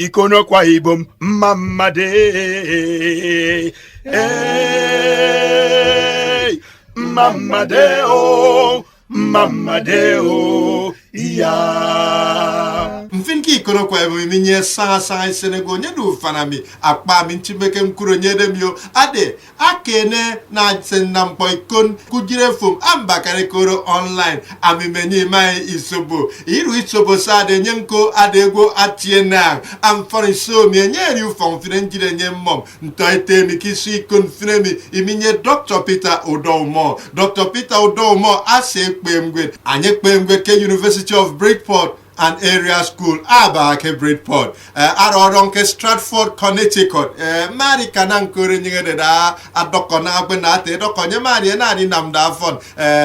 ikono kwa ibom mamade mamadeo ya mfinki ikono kwa ibom minye sanga Senegal nyedu fanami akpa minchimeke mkuro nyedemyo ade akene na senampo ikon kujire fum ambakare koro online amimenyi mai isobo iru isobo sade nyenko adego atiena amfori so mianyeri ufon finenjire nyemmom ntoite mikisi ikon finemi iminye Dr. Peter Odomo ase kpemgwe anye kpemgwe ke University of Bridgeport an area school abake Bridgeport arodonke Stratford Connecticut mari kanang kore nyingede da adokona agbenate dokonye mari na ni namda fon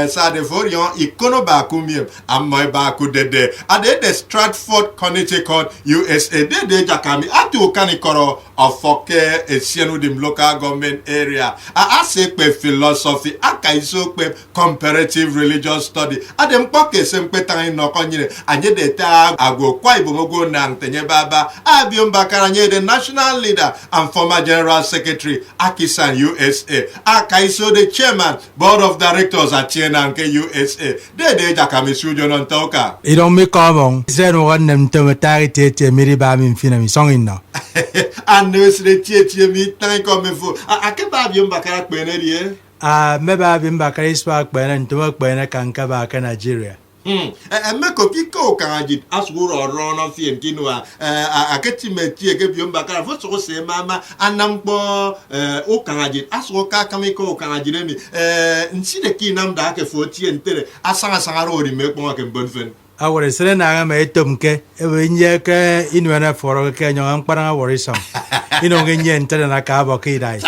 sa de forion ikono ba kumiem amoy ba ku dede ade Stratford Connecticut USA dede jakami atu kanikoro ofoke esienu dim local government area asekpe philosophy akaiso kpe comparative religious study ade mpoke sempe tan no konyire anye de agwo kwa ibomogo na ntenye baba Abiom Bakaranye the national leader and former general secretary Akisan USA akaiso the chairman board of directors at Tienanke USA dede jakami sujo non toka idon mi komon zero one nem tomatari tete miri ba mi fina mi songin no anusre tete mi tan comme fo akeba Abiom Bakara kpene rie me ba Abiom Bakara iswa kpene ntoma kpene kanka ba ka Nigeria Meko piko kanjit asuro rono fien kinwa aketi metie ke Abiom Bakara fo so se mama anampo o kanjit asuro ka kamiko kanjire mi nside kinam da ke fo tie ntere asanga sangaro ri me kpon ke bonfen awore sere na ga me tomke e nye ke inwana foro ke nyon ampara wori som ino nge nye ntere na ka ba ki dai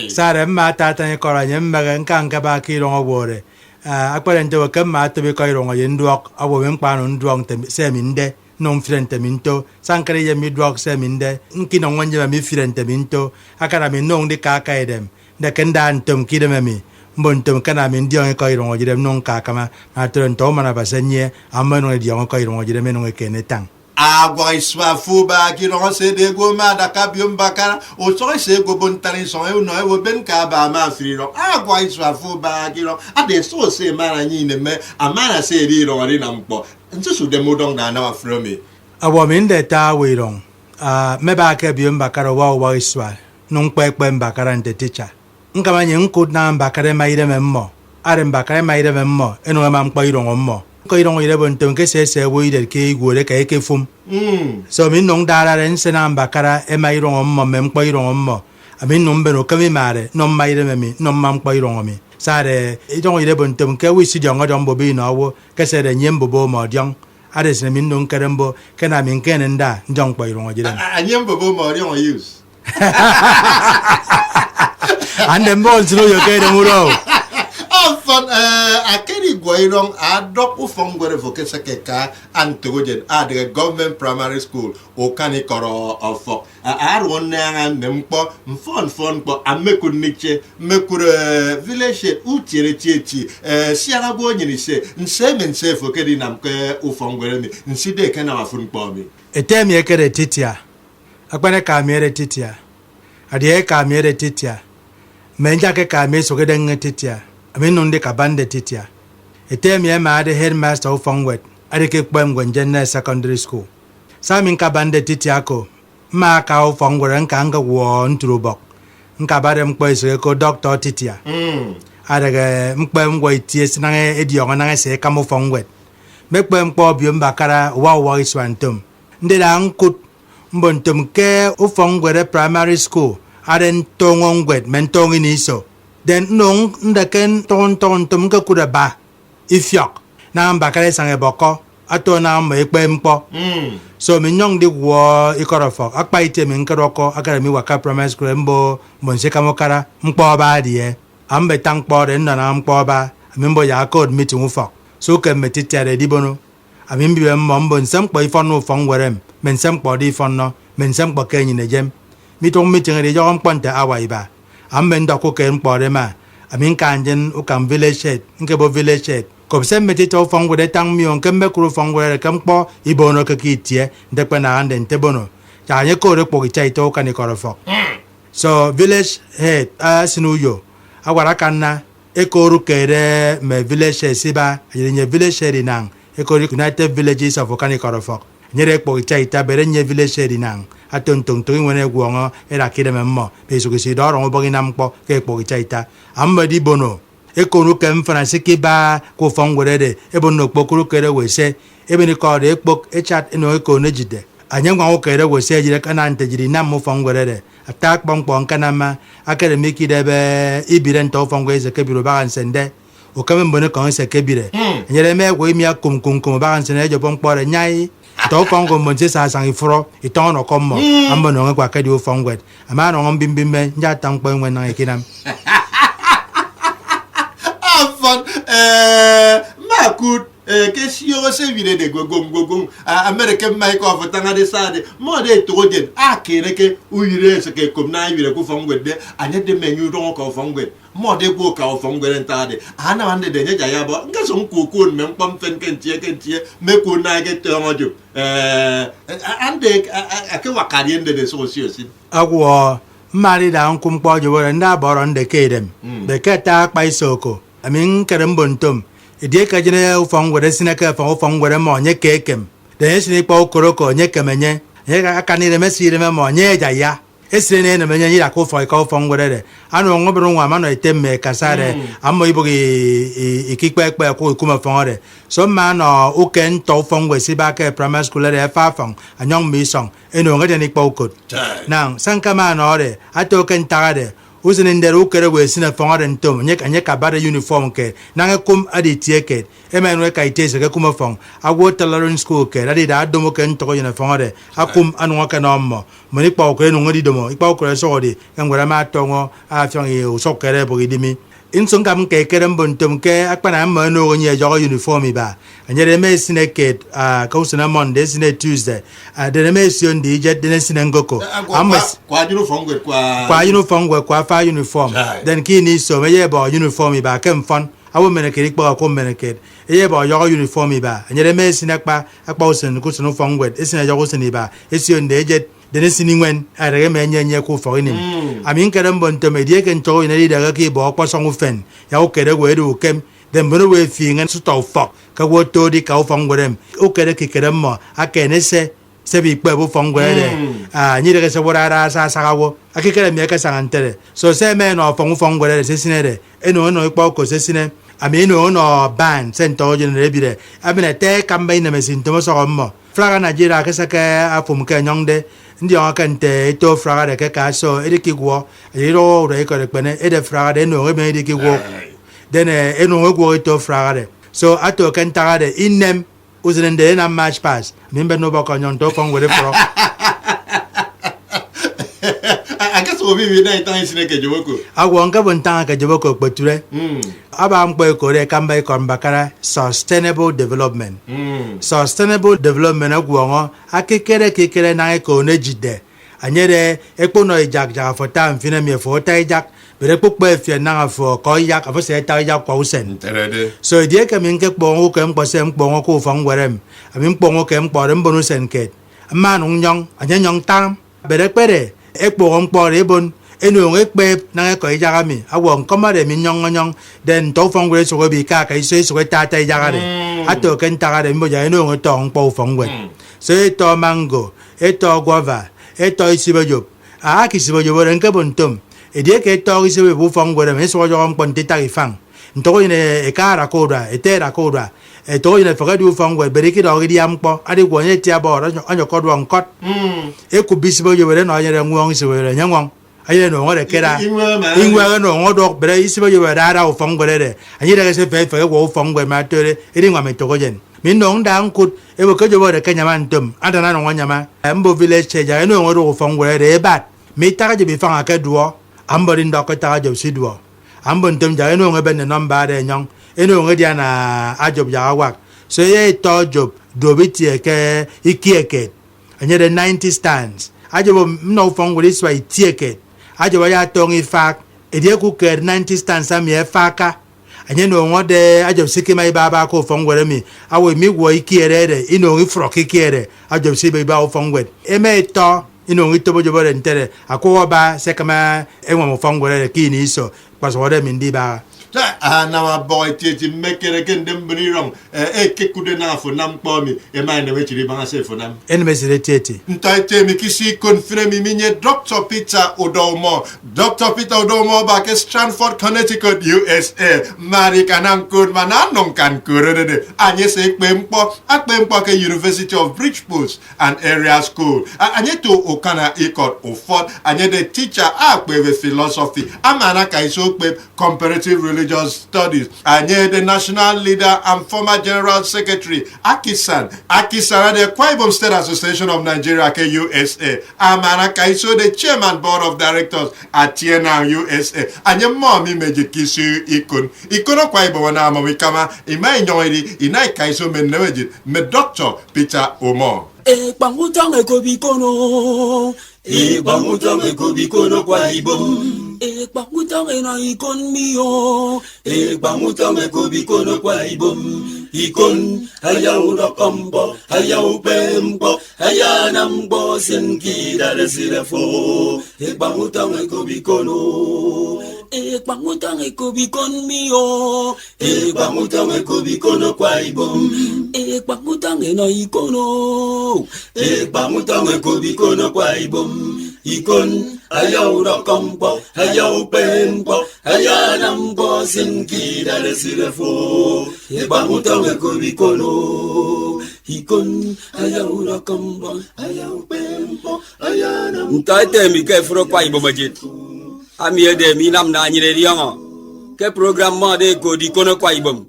sare ma tata ni kora nye mega nkanka ba ki ro wore akparente wa kama to be ko ro ngo yendok awo men pano ndok tem seminde non frente minto sankare ye mi dok seminde nkino ngonje mi frente minto akara mi non de ka edem de kenda antum kideme mi mbontum kana min dion ko ro ngo jidem non ka kama atron to mana basenye amano dion ko ro ngo jidem non kene tang agwa iswa fuba ki no se de go ma da ka Abiom Bakara o so se go bon tani so e no e wo ben ka ba ma fri ro agwa iswa fuba ki no ade so se mara nyi ne me amara se ri ro ri na mpo ntusu de modong na wa fromi awo min de ta we ron me ba ka Abiom Bakara wa iswa non pepe Bakara nte teacher nkama nyi nkud na Bakara ma ire me mmo are Bakara ma ire me mmo eno ma mpo iro mmo ko iro ire bon ton ke se wo ire ke igore ka eke fum so min non dara ren se na Bakara e ma iro mmo me mpo iro mmo amin non be no kami mare non ma ire me mi non ma mpo iro mi sare iro ire bon ton ke wi si jongo dombo bi no wo ke se de nyembo bo mo diong are se min non kerembo ke na min ken nda njong po iro jire anyembo bo mo diong use ande mbol zuro yo ke de muro ofon akeri goirong adop ufong gore vokese keka antogojen the government primary school o kanikoro ofo arwon na nempo mfon po amekuniche mekure village utiere tieti siara go nyini se nse fokedi namke ufong gore mi nside kana mafun po mi etemi ekere titia akwane ka miere titia adie ka miere titia menja ke ka me so geden titia amin non de ka bande titia etemi e ma de headmaster of Fongwet ade ke kpem gwenjen secondary school samin ka bande titia ko ma ka of Fongwet nka nga wo nturobok nka bare mkpo so ko doctor titia ade ke mkpem go itie sinange edion na se ka mo Fongwet mekpem kpo Abiom Bakara wa iswantum nde da nkut mbontum ke of Fongwet primary school aren tongongwet mentongi niso den nong ndaken ton tum ka kuda ba ifyok na Bakara sange boko ato na me kpempo so mi nyong di wo ikorofo akpa ite mi nkaroko akara mi waka primary school mbo monse kamokara mpo ba die ambe tangpo den na mpo ba mbo ya code meeting ufo so ke metitiare dibono amimbi be mbo nsam kpo ifonu Fongwerem mensam kpo di fonno mensam kpo kenyi ne jem mi tong meeting re jom kwante awaiba ambe ndako ke mpo ma amin kanjen ukam village head nke bo village head ko se metito Fongwet tang mi on kembe kru Fongwet kampo ibono ke kitie ndekpe na ande ntebono ja nye ko re kpo cha ito kan ko fo so village head sinuyo agwara kanna ekoru kere me village siba nye village head nang ekoru United Villages of Okanikorofok nyere kpo cha ita bere nye village head nang atontong to nwene gwongo era kide memmo be so kisi do ron bogi nampo ke kpo cha ita amadi bono ekoru kem fransi kiba ko fongwere de ebono kpokuru kere wese ebeni ko de ekpok echat eno eko nejide anyangwa o kere wese jire kana ntejiri na mo fongwere de attack pongpong kanama akere miki debe ibire nto fongwe ze kebiro ba nsende o kame mbone kon se kebire nyere me go imi akum ba nsene jo pongpore nyai to fongo monse sa sang ifro itono kommo ambo no ngwa kedi o fongwe ama no ngbimbime nja tankpo enwe na ekinam afon makut ke siyo se vire de gogom American Mike of tanga de sade mo de to de akere ke uyire se ke komna yire ku fongwe de anya de menu ron ko fongwe mo de go ka fongwe ntade ana wande de nya ya bo nga so ku ku me pam fen kentie me ku na ke to mojo ande ake wakari ende de so si agwo mari da nkum kpo jo wore nda boro nde kedem be keta kpa isoko amin kerembontom idie ka jene ufongwere sinaka ufongwere mo nye kekem de sini kpa okoroko nye kemenye nye aka ni remesire me mo nye jaya esire ne ne menye ira ko fo ka ufongwere de anu ngobru nwa ma no itemme kasare ammo ibugi ikikpekpe ko kuma fongore so ma no uken to fongwe sibake primary school de fafong anyong mi song eno ngade ni kpa okot now sankama no de atoken tagade usine ndere ukere we sina fongore ntom nye ka bare uniform ke nange kum adi tieke emenwe ka itese ke kuma fong agwo tailoring school ke adi da domo ke ntoko yina fongore akum anu ka nommo moni kpa okere no ngodi domo ikpa okere so odi ngwara ma tongo a fiong e usokere bo idimi inson kam ke kerembo ntom ke akpana ma no onye jogo uniform ba anyere me sine ke ka usina Monday sine Tuesday de me sion di je de sine ngoko amas kwa uniform kwa fa uniform then ki ni so me ye ba uniform ba kem fon awo meneke ikpa ko meneke ye ba jogo uniform ba anyere me sine akpa usin ku sino fongwe esine jogo sine ba esion de je de sine ngwen arege me nye ku fo ni amin kerembo ntom edie ke nto ina di daga ki bo kwa songu fen ya o kere we do kem den bono we fi ngan su to fo ka wo to di ka o fongwerem o kere ki keremmo akene se bi pe bo fongwere nyi de se wora sa wo akikere mi ka sangantere so se me no fongwere se sinere eno no ipa ko se sine ami no ban se nto je ne bire abine te kamba ina mesin to so mo fraga Nigeria ka se ka afum ka nyongde ndi on kan te to fraga de ka so ediki gwo ero re ko de pene ede fraga de no me ediki gwo den eno gwo to fraga de so ato kan taga de inem uzende na match pass mimbe no ba ko nyon to fongwere pro akaso bibi na itan sine ke joboko agwo nga bonta ka joboko kpoture aba mpo ko re kamba ko mbakara sustainable development sustainable development agwo ngo akekere na ko nejide anyere ekpono ijak fota mfina mi fota ijak bere pokpo efie na afo ko yak afo se ta yak ko usen so die ke min ke kpo ko mpo se mpo ko fongwerem ami mpo ko mpo re mbonu sen ke manu nyong anyong tam bere pere ekpo mpo re bon enu ekpe na ko ijak mi awo nkomare mi nyong den to fongwere so bi ka iso ta ijak re ato ken ta re mbo ja enu to mpo fongwe so to mango eto guava eto isibojo akisibojo re nke bontom edie ke to isibe bu fongwere me so jo mpo ntita ifang ntoko ine ekara kodwa etera kodwa to ine fogadu fongwe beriki do gidi ampo adi gwo nye tia bo onyo kodwa nkot ekubisibojo re no nyere nwong isibojo nyangwong aye no ngore kera ingwa no ngodo bere isibojo re ara fongwere re anyira ke se fe wo fongwe ma tere iri ngwa metoko jen min no nda nkut ebo ke jo bo re kenya mantom adana no nyama mbo village cheja no ngodo fongwere re bat mi taka je bi fanga ke duo ambori ndoko taka je sidwo ambon tom ja eno ngebe ne number de nyong eno ngedi na ajob ja wak so ye to job dobiti eke ikieke anyere 90 stands ajob no fongwe iswa itieke ajob ya tongi fak edie ku ke 90 stands am ye faka anye no ngode ajob sikima ibaba ko fongwe mi awe mi wo ikiere ino ifro kikiere ajob sibe ba fongwe eme to ino ngito bojo bore ntere akowa ba se kama enwa mo fangore kini iso kwaso wode mindi ba na ma boy tete mekere ken dem brinirong ke kude na fo nam kpomi e ma ne wechiri ba se fo nam en mesire tete ntaite mi kisi confirm mi minye Dr. Peter Odomo ba ke Stratford, Connecticut, USA mari kanam kur mananong kan kurede anye se akpempo ke University of Bridgeport and area school anye to okana ikot ofot anye the teacher akpe philosophy amana kai so pe comparative religious studies anye the national leader and former general secretary Akisan the Akwa Ibom State Association of Nigeria ke USA amana kai so the chairman board of directors at TNA USA anye mommy meje kisu ikono Akwa Ibom na mami kama ima inyoidi inai kai so menweji me Dr. Peter Omo Bangutang ekobikono bangutang ekobikono Akwa Ibom bangutang ena ikon mio bangutang ekobikono Akwa Ibom ikon ayaw rakambo ayaw pembo ayanambo senkida resirefo bangutang ekobikono bangutang ekobikon mio bangutang ekobikono Akwa Ibom bangutang ena ikono bangutang ekobikono Akwa Ibom ikon ayaw rakambo ayaw pembo ayanambo senkida resirefo bangutang ekobikono ikon ayaw rakambo ayaw pembo ayanambo ntate mi ke fro Akwa Ibom majit ami ede mi nam na nyire riango ke programme de ko di kono Akwa Ibom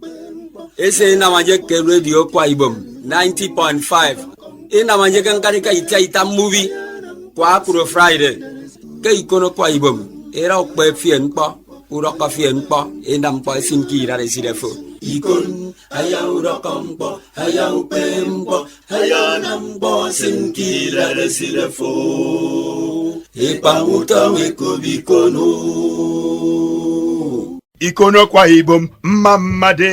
ese na manje ke radio Akwa Ibom 90.5 ina manje kan karika ita movie kwa kuro Friday ke ikono Akwa Ibom era okpe fien pa ura ka fien pa enam pa sinki ra resirefo ikon ayaw rakambo ayaw pembo ayanambo sinki ra resirefo bangutang ekobikono ikono Akwa Ibom mamade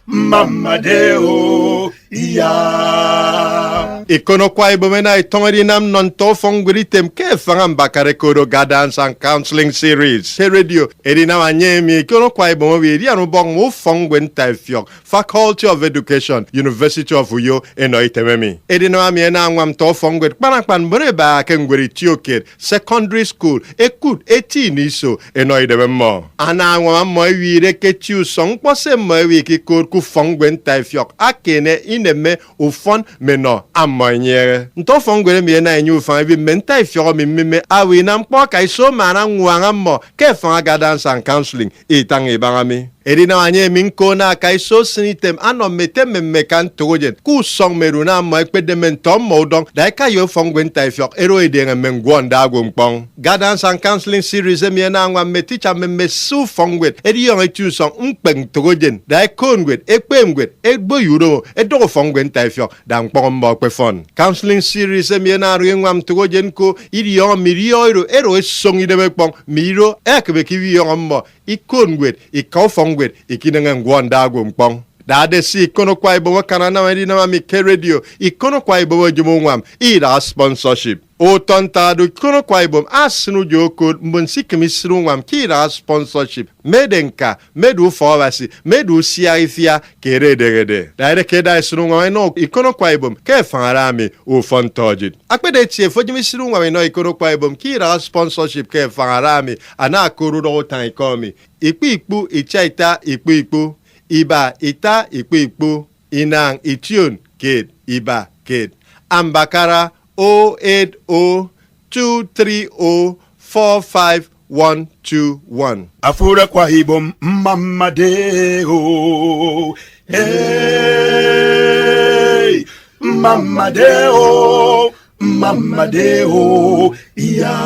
mamadeo ya ikono Akwa Ibom na itongri nam non to fongri tem ke fangam bakare kodo guidance and counseling series he radio erina wanyemi ikono Akwa Ibom we ri anu bong mo fongwen tafiok Faculty of Education University of Uyo eno itememi erina wami na nwam to fongwe kpanan bore ba ke ngweri tioke secondary school ekut 18 iso eno idememo ana nwam mo wi ke tiu song pose mo wi ki kor ku fongwen tafiok akene ineme ufon meno amonyere nto fongwere mi na enyu fan bi mentai fioro mi awi na mpo kai so mara nwanga mo ke fan guidance and counseling itang ibangami erina wanye minko na kai so sinitem ano mete mekan togen ku song meruna mo ekpedem ntom modong dai ka yo fongwen tai fiok ero edenge mengwon da gwompong guidance and counseling series mi na nwa meticha su fongwet eri yo etu song mpeng togen dai kongwet ekpemgwet egbo yuro edo fongwen tai fiok da mpong mo kwefon counseling series mi na ru nwam togen ko iri yo mirio ero song ideme pong miro ekbe ki wi yo mo ikongwet ikofongwet ikinanga ngwanda gwompong dade si ikono Akwa Ibom kana na mari na mi ke radio ikono Akwa Ibom jumongwam ira sponsorship o tonta do ikono Akwa Ibom asinu joko mbonsi kemisru ngwam kira sponsorship medenka medu fawasi medu siarifia kere degede dade ke da sinu ngwam no ikono Akwa Ibom ke fanarami o fontojit akpede tie fojimi sinu ngwam no ikono Akwa Ibom kira sponsorship ke fanarami ana koru do tan ikomi ipu ichaita ipu iba ita ikpo inang ition kid iba kid ambakara 08023045121 afura Akwa Ibom mamadeo mamadeo ya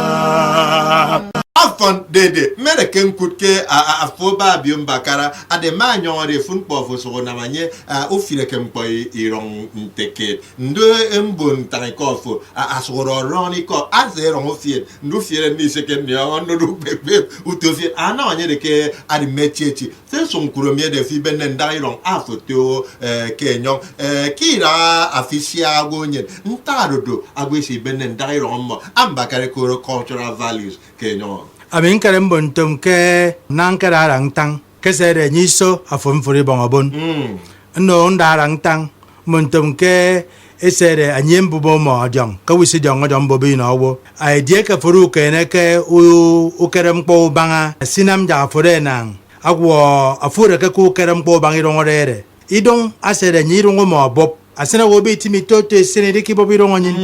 afan dede mere ken kutke a foba biom bakara ade ma nyore fun po so na manye o fire ken po irong nteke ndo embon taniko fo asoro roni ko azero ho fie ndo fie ni seken ni ono do pepe utofie ana onye de ke ade metiechi se son kuromie de fi benen dairong afoto kenyon kira afisia agonye ntarodo agwesi benen dairong mo ambakare ko cultural values kenyon amin karen bontum ke nan kararang tang ke sere nyiso afon furi bongabon no ndarang tang montum ke esere anyem bubo mo jong ka wisi jong jong bobi no wo idea ka furu ke ne ke u kerem po banga sinam ja fure nang agwo afure ke ku kerem po bangi rongorere idong asere nyirongo mo bob asena wo be timi toto sene de ki bobi rongonyin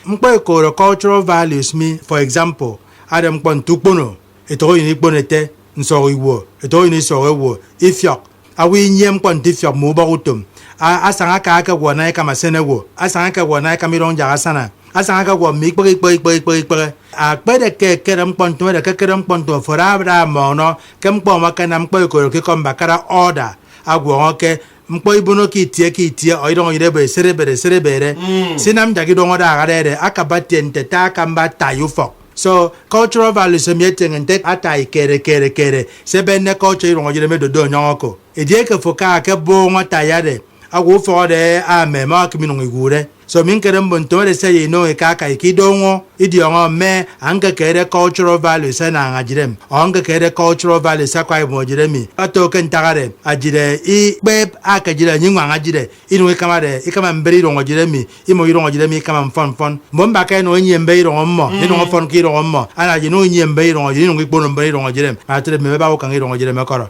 mpa ko cultural values mi for example adam pon tukpono eto yin ikponete nso iwo eto yin so ewo ifyok awi nyem pon tifyok mo ba utum asanga ka wo na ka masene wo asanga ka wo na ka mi ron ja asana asanga ka wo mi kpe akpede ke kerem pon to de ke kerem pon to forabra mo no kem pon makana mpa ko ke komba kara order agwo ke mpo ibuno ki tie oidong irebe serebere sinam jagi dongo da garere akabatente ta kamba tayufok so cultural values meeting and take atai kere sebenne culture irongo jire medo do nyoko edie ke foka ke bongo tayade agu fo de ame ma kimino ngure so min kerem bonto de say no e kaka ikidongo idiongo me anga kere cultural values na ngajirem anga kere cultural values akwa mo jiremi ato ken tagare ajire I beb akajire nyingwa ngajire inu kamare ikama mberi rongo jiremi imo irongo jiremi kama fon mbomba ka no nyembe irongo mo ino fon ki irongo mo ana jino nyembe irongo jino ngikpono mberi rongo jirem atre me ba ko ngirongo jirem koro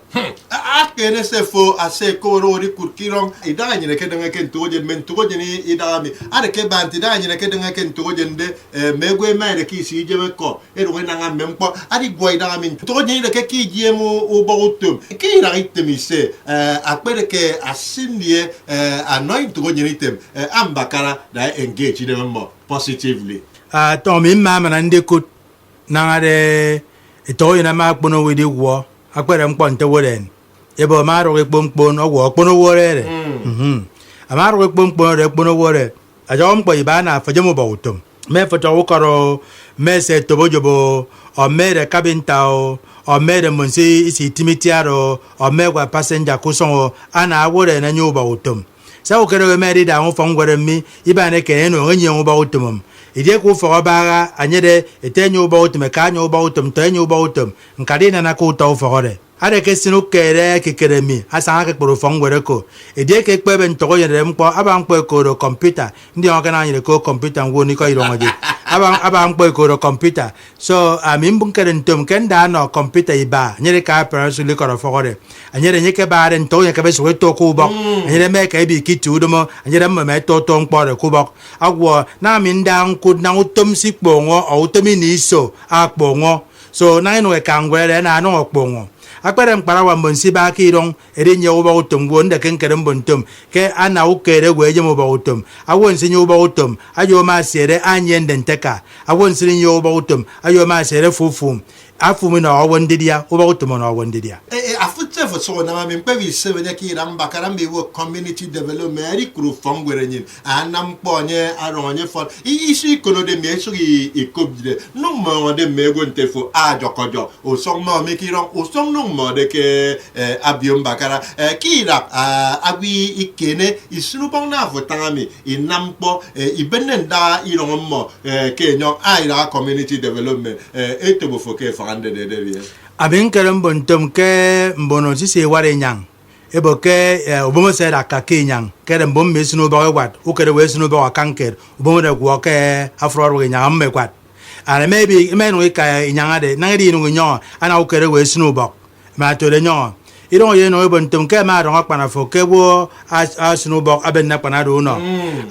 akene se fo ase koro ri kurkirong ida nyine ke denga ken toje men toje ni ida mi are ke banti da nyine ke denga ken toje nde megwe mere ki si jeme ko e ro na ngam mempo ari boy da mi toje ni ke ki jemu o bawtum ki ra itemi se akpere ke asindie anoint toje ni tem ambakara da engage them more positively to mi mama na ndekut nangare ito ina ma kpono wedi wo akpere mponte woden ebo maro ke pompon owo kpono worere amaro ke pompon re kpono wore ajom po ibana fajemo bawutum me foto wukoro me se tobojobo o mere kabinta o mere monsi isi timitiaro o megwa passenger kuson ana wore na nyu bawutum sa okere me ri da won fongore mi ibana ke no onye nyu bawutum ide ku fo baga anyede etenyu bawutum ka nyu bawutum tenyu bawutum nkadi na ku to fo are ke sinu kere ke keremi asa ke kporo fongwere ko ede ke kpebe ntogo yere mkpo aba mkpo ko computer ndi o kana nyere ko computer ngo ni ko irongoje aba mkpo ko computer so amin bunkere ntom kenda no computer iba nyere ka parents li ko fogore anyere nyeke bare nto nyeke be so to ko bo anyere me ka bi kiti udomo anyere me to mkpo re ko bo agwo na min dan ku na utom sikpo ngo o utomi ni so akpo ngo so na ino ka ngwere na no okpo ngo akpere mkpara wa mbonsi ba kirong erinye uba utum wonda kenkere mbontum ke ana ukere gweje muba utum awon sinyo uba utum ayo ma sere anyende nteka awon sinyo uba utum ayo ma sere fufum afumu na awondidia uba utum na awondidia afutse fo so na mami mpe bi se wenya ki ramba karambe wo community development eri kru fongwere nyin anam ponye aronye fo isi kono de me so ikobide no mo de mego ntefo ajokojo o so mo mi ki ron o so no mo de ke abiom bakara kira agwi ikene isunu pon na fo tangami inampo ibenenda iron mo kenyo aira community development etebo fo ke fande de abin kerem bontom ke mbono si se ware nyang ebo ke obomo se da ka ke nyang kere mbom mesunu ba wat o kere wesunu ba kanker obomo de gwo ke afro ro nyang me kwat ana maybe me no ka nyang ade na ri no nyo ana o kere wesunu ba ma to de nyo irong ye no bontum ke ma rong akpana fo ke wo asunu bok aben na pana do no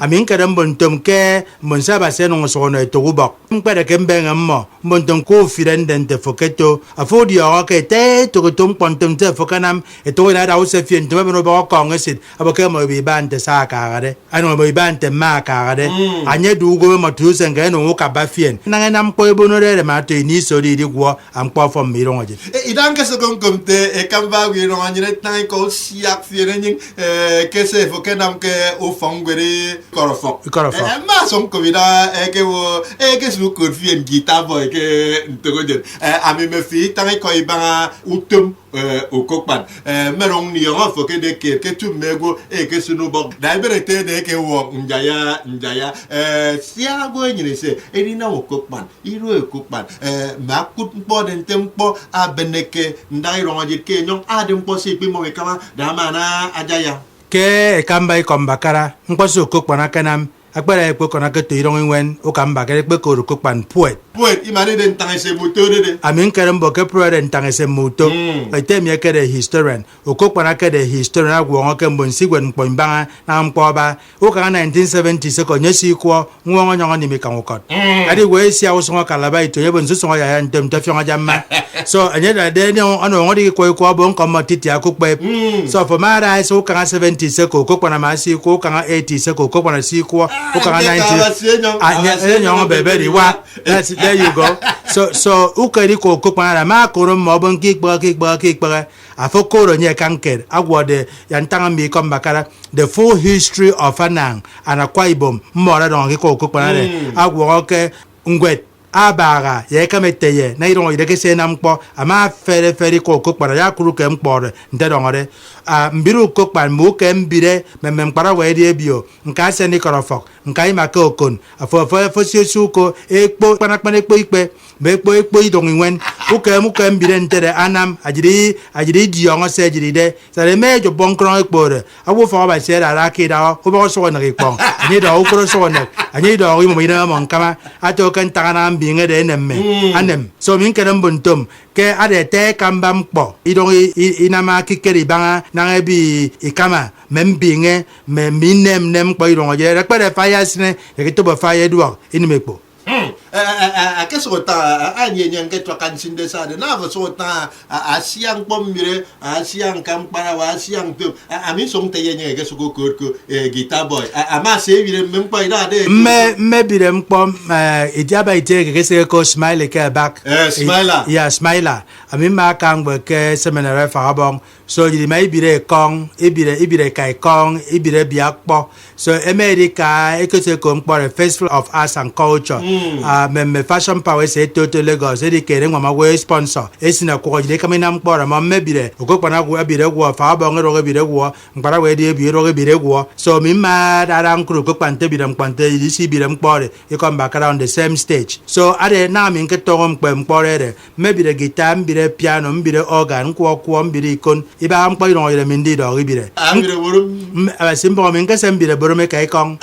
amin ke dem bontum ke mon sa ba se no so no to bok mpere ke mbe ngammo bontum ko firenden te fo ke to afodi o ke te to tum pontum te fo kanam e to na da o se fien to me no ba ko ngesit aboke mo bi ban te sa ka ga de ano mo bi ban te ma ka ga de anye du go mo tu se nge no ka ba fien na nam ko e bono re ma to ni so di gwo am ko fo mi rong je idan ke so kom te e kam ba wi no anyre tan ko siak fiere ning ke se fo ke nam ke o fongere korofo ma som ko vida ke wo ke su ko fien guitar boy ke to je ami me fi tan ko iba utum o kokpan merong ni yo fo ke de ke tu mego ke sunu bok da bere te de ke wo njaya sia go ni se eri na o kokpan iru o kokpan ma kut po den tempo abeneke ndai ronje ke nyong adem po si pi mo ke kama da mana ajaya ke kamba ikombakara nkwaso kokpan kanam akpara ekwe kona ke to irong wen o kamba ke ekwe ko kokpan poet imane den tan se moto de amin kerem bo ke pro den tan se moto item ye ke de historian o kokpan ke de historian agwo ngo ke mbonsi gwen mpombanga na mpoba o ka 1970 se ko nyesi ko ngo ngo ni me kan okot adi we sia o so kalaba ito ye bonso so ya ntem ta fianga jamma so anye da de no ono ngo di ko bo nko matiti akokpe so for mara so ka 70 se ko kokpan ma si ko ka 80 se ko kokpan si ko o ka 90 anya nyong bebe di wa there you go so ukari ko kokpan ma ko mo bon kikba afokoro nye kanker agwode yantanga mi kombakara the full history of Anang and Akwa Ibom mora don ko kokpan agwo ke ngwet abaga ye kameteye na iron ide ke se na mkpo ama fere ko kokpara ya kuru ke mkpore nte dongore mbiru kokpan mu ke mbire meme mkpara we die bio nka se ni korofok nka ima ke okon afo siesuko ekpo panakpan ekpo ikpe ekpo idongwen uke mu ke mbire ntere anam ajiri diongo se ajiri de sare mejo bonkron ekpore awu fo ba se ra ke da o bo so na ikpon ani do ukro so na ani do imo ina mon kama ato kan tagana binge de nemme anem so min kerem buntum ke ade te kamba mkpo idong inama kikeri banga na bi ikama membinge me minem nem ko idong je rekpere fire sine e to ba fire duo inimekpo ke so ta anye nyange to kan sinde sa de na so ta asiang pomire asiang kampara wa asiang tu ami song te yenye ke so ko guitar boy ama se vire mem pa ida de me bire mpo idiaba ite ke se ko smile ke back smile ami ma kan ke seminary fa bon so yiri mai bire kong ibire kai kong ibire biakpo so America e ke se ko mpo Festival of Arts and Culture me fashion power se toto Lagos e di kere ngwa we sponsor e sina ko jide kamina mkpora ma mebire okokpana go abire go fa ba ngero go bire go mkpara we di bire go bire go so mi ma dara nkuru ko kwante bire mkwante di si bire mkpore e come back around the same stage so ade na mi nke to mkpore re mebire guitar mbire piano mbire organ ko mbire ikon iba mkpo iro yere mi ndi do bire ambire borum simple mi nke sembire borum kai kong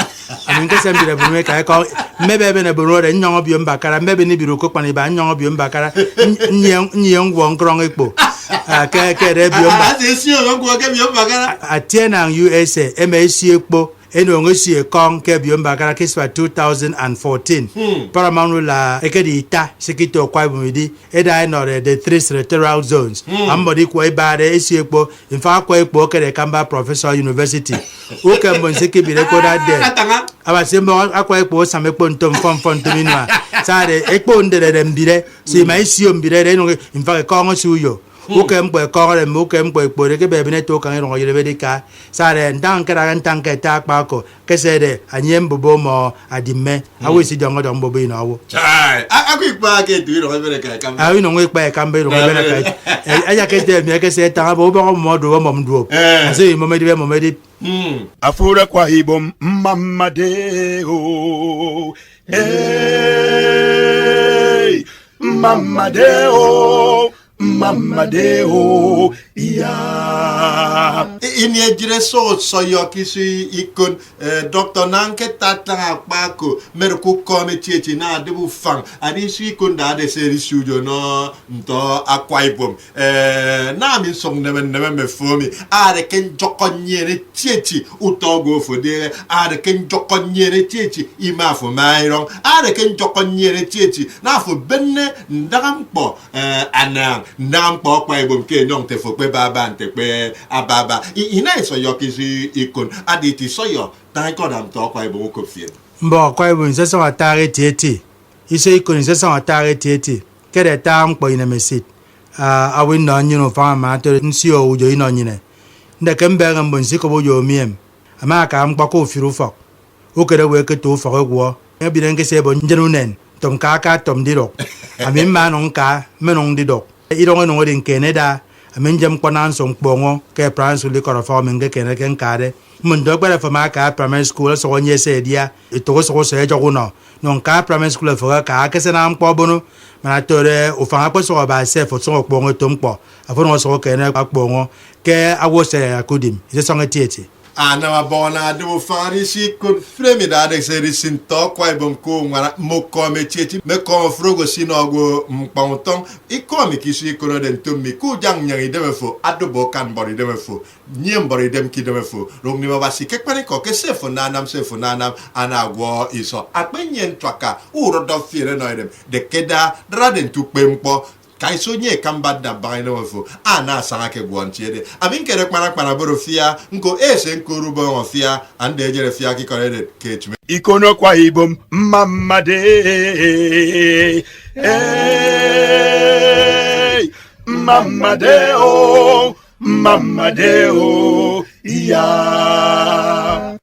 ami nke sembire borum kai kong mebebe na borum re nyongo bi mbakara mebe ni biro ko pani ba nyongo bi mbakara nyeng won krong ekpo ke re bi mbakara si o ngo ke bi mbakara atiena USA MSC ekpo eno ngosi ekong ke bi mbakara kiswa 2014 paramount la ekedita sekito kwa bumidi eda no the three territorial zones ambodi kwa ibare esi ekpo in fa kwa ekpo ke Kamba Professor University o ke mbon sekibire ko da de aba sembo akwa ekpo samekpo ntom fon to minwa sare ekpo ndere mbire si mai si mbire no in fa ko ngo suyo o ke mpo ko re mo ke mpo ekpo re ke bebe ne to kan ro yele bedika sare ntanke ta pa ko ke sere anyem bobo mo adime awo si jongo don bobo ina wo chai akwipa ke tu ro bebe ka Kamba awi no ngwe Kamba ro bebe ka aya ke te me ke se ta bobo mo do mo mdo ase mo medi afura kwa hibom mamade o hey mamade o Mamadeo ya ini ejire so yokisi ikon Dr. Nanke tatanga pako merku kome chechi na debu fang adi si ikon da de seri studio no nto Akwa Ibom na mi song neme me fomi are ken jokonyere chechi utogo fode are ken jokonyere chechi ima fo mairong are ken jokonyere chechi na fo benne ndampo anang ndampo Akwa Ibom ke nyong te fo pe baba nte pe ababa ina so yokisi ikon aditi so yo dan ko dam to Akwa Ibom ko fie mbo Akwa Ibom se so atare tieti ise ikon se so atare tieti kede tam kpo ina mesit awin no nyino fa ma to nsi o ujo ino nyine nde kembe ngam nsi ko bo yo miem ama ka am ko firu fo o kede we ke to fo gwo e bi den ke se bo njenu nen tom ka tom diro ami ma non ka menong didok irongo no din keneda ami njem kwana nso mkpongo ke pransu li ko fa menge kene ken kare mun do gbere fa ma ka primary school so onye se dia ito so so ejo no non ka primary school fo ka ke se na mkpo bono mana tore o fa ko so ba se fo so okpongo to mkpo afo no so kene akpongo ke awo se akudim ise so ngetieti ana mabona de fari si kon fremi da de seri sin to Akwa Ibom ko ngara mo ko me chechi me ko frogo sinogo mpawton ikomi kisi ko no den tummi ku jang nyang de fo adobo kan bori de fo nyem bori dem ki de fo rong ni ba si ke kwani ko ke se fo nanam ana gwo iso apenyen twaka uro do fire no dem de keda dra den tu pempo kai so nye kamba da bai no fo ana sanga ke gwontiede abin kere kpara boro fia nko ese nko rubo on fia ande ejere fia ki kore ke chme ikono Akwa Ibom Mamade Mamadeo ya